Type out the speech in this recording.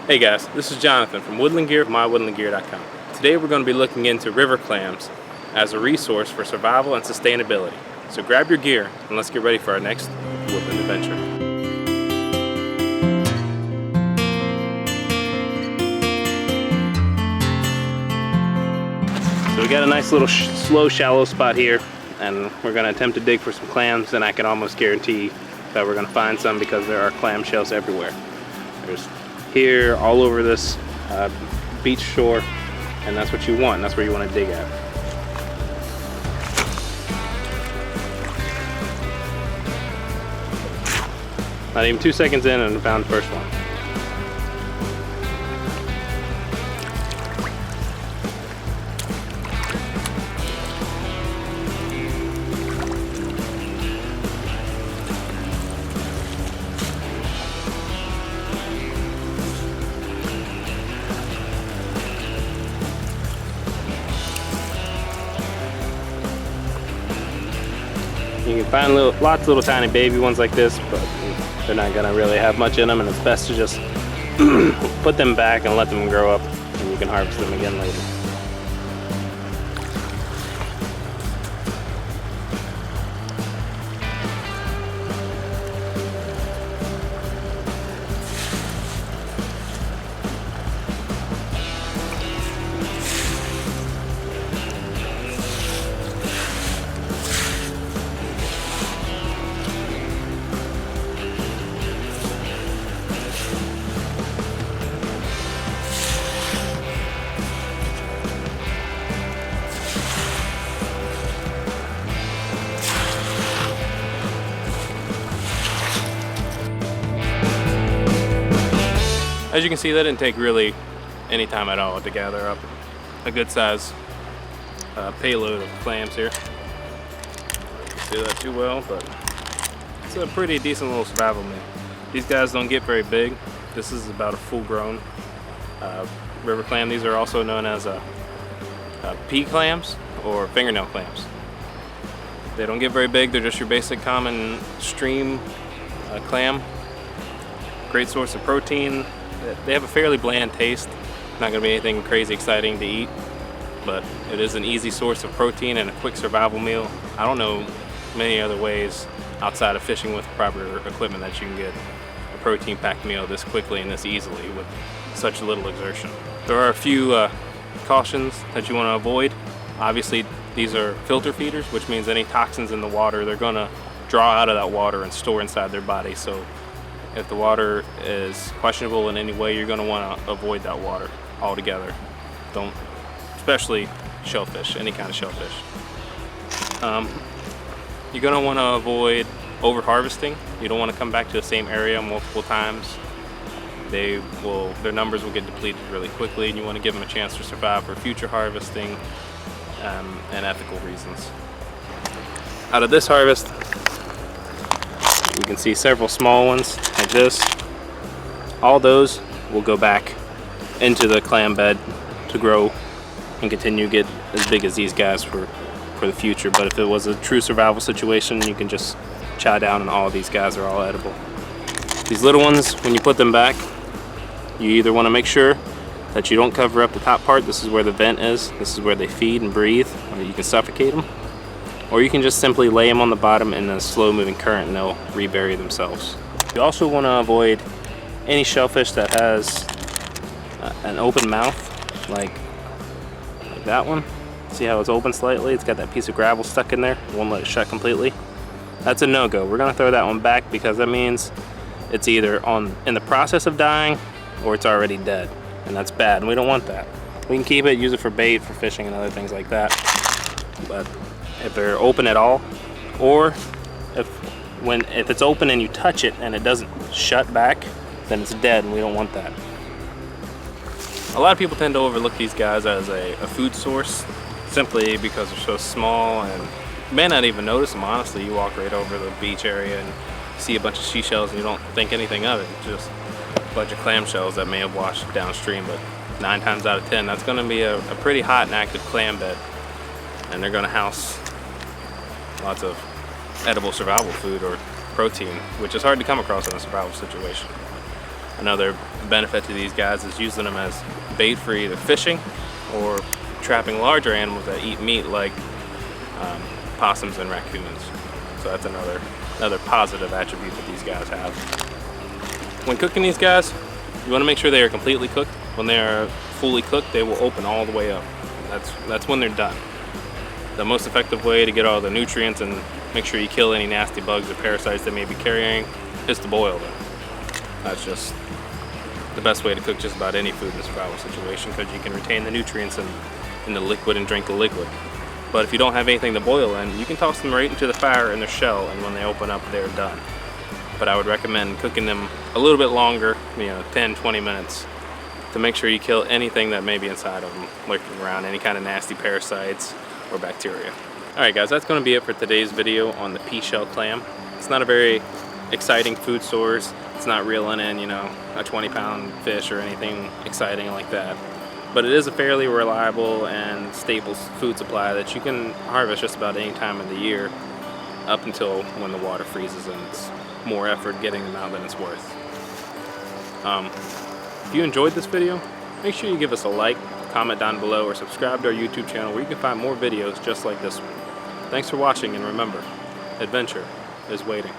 Hey guys, this is Jonathan from Woodland Gear of mywoodlandgear.com. Today we're going to be looking into river clams as a resource for survival and sustainability. So grab your gear and let's get ready for our next woodland adventure. So we got a nice little slow shallow spot here, and we're going to attempt to dig for some clams, and I can almost guarantee that we're going to find some because there are clam shells everywhere. There's here all over this beach shore, and that's what you want. That's where you want to dig at. Not even 2 seconds in and I found the first one. You can find lots of little tiny baby ones like this, but they're not gonna really have much in them, and it's best to just put them back and let them grow up, and you can harvest them again later. As you can see, that didn't take really any time at all to gather up a good size payload of clams here. Don't do that too well, but it's a pretty decent little survival meal. These guys don't get very big. This is about a full-grown river clam. These are also known as pea clams or fingernail clams. They don't get very big. They're just your basic common stream clam. Great source of protein. They have a fairly bland taste. Not gonna be anything crazy exciting to eat, but it is an easy source of protein and a quick survival meal. I don't know many other ways outside of fishing with proper equipment that you can get a protein packed meal this quickly and this easily with such little exertion. There are a few cautions that you want to avoid. Obviously, these are filter feeders, which means any toxins in the water, they're gonna draw out of that water and store inside their body. So if the water is questionable in any way, you're going to want to avoid that water altogether. Don't, especially shellfish, any kind of shellfish. You're going to want to avoid over harvesting. You don't want to come back to the same area multiple times. Their numbers will get depleted really quickly, and you want to give them a chance to survive for future harvesting and ethical reasons. Out of this harvest, you can see several small ones like this. All those will go back into the clam bed to grow and continue to get as big as these guys for the future. But if it was a true survival situation, you can just chow down, and all of these guys are all edible. These little ones, when you put them back, you either want to make sure that you don't cover up the top part. This is where the vent is. This is where they feed and breathe, or you can suffocate them. Or you can just simply lay them on the bottom in a slow moving current and they'll rebury themselves. You also want to avoid any shellfish that has an open mouth, like that one. See how it's open slightly? It's got that piece of gravel stuck in there. It won't let it shut completely. That's a no-go. We're going to throw that one back because that means it's either in the process of dying or it's already dead. And that's bad, and we don't want that. We can keep it, use it for bait, for fishing and other things like that. But if they're open at all, or if it's open and you touch it and it doesn't shut back, then it's dead, and we don't want that. A lot of people tend to overlook these guys as a food source simply because they're so small, and you may not even notice them. Honestly, you walk right over the beach area and see a bunch of seashells and you don't think anything of it. It's just a bunch of clam shells that may have washed downstream, but 9 times out of 10 that's going to be a pretty hot and active clam bed, and they're going to house lots of edible survival food, or protein, which is hard to come across in a survival situation. Another benefit to these guys is using them as bait for either fishing or trapping larger animals that eat meat like possums and raccoons. So that's another positive attribute that these guys have. When cooking these guys, you want to make sure they are completely cooked. When they are fully cooked, they will open all the way up. That's when they're done. The most effective way to get all the nutrients and make sure you kill any nasty bugs or parasites they may be carrying is to boil them. That's just the best way to cook just about any food in a survival situation, because you can retain the nutrients in the liquid and drink the liquid. But if you don't have anything to boil in, you can toss them right into the fire in their shell, and when they open up, they're done. But I would recommend cooking them a little bit longer, 10-20 minutes, to make sure you kill anything that may be inside of them, lurking around, any kind of nasty parasites or bacteria. Alright guys, that's going to be it for today's video on the pea shell clam. It's not a very exciting food source. It's not reeling in, a 20-pound fish or anything exciting like that. But it is a fairly reliable and stable food supply that you can harvest just about any time of the year, up until when the water freezes and it's more effort getting them out than it's worth. If you enjoyed this video, make sure you give us a like, comment down below, or subscribe to our YouTube channel where you can find more videos just like this one. Thanks for watching, and remember, adventure is waiting.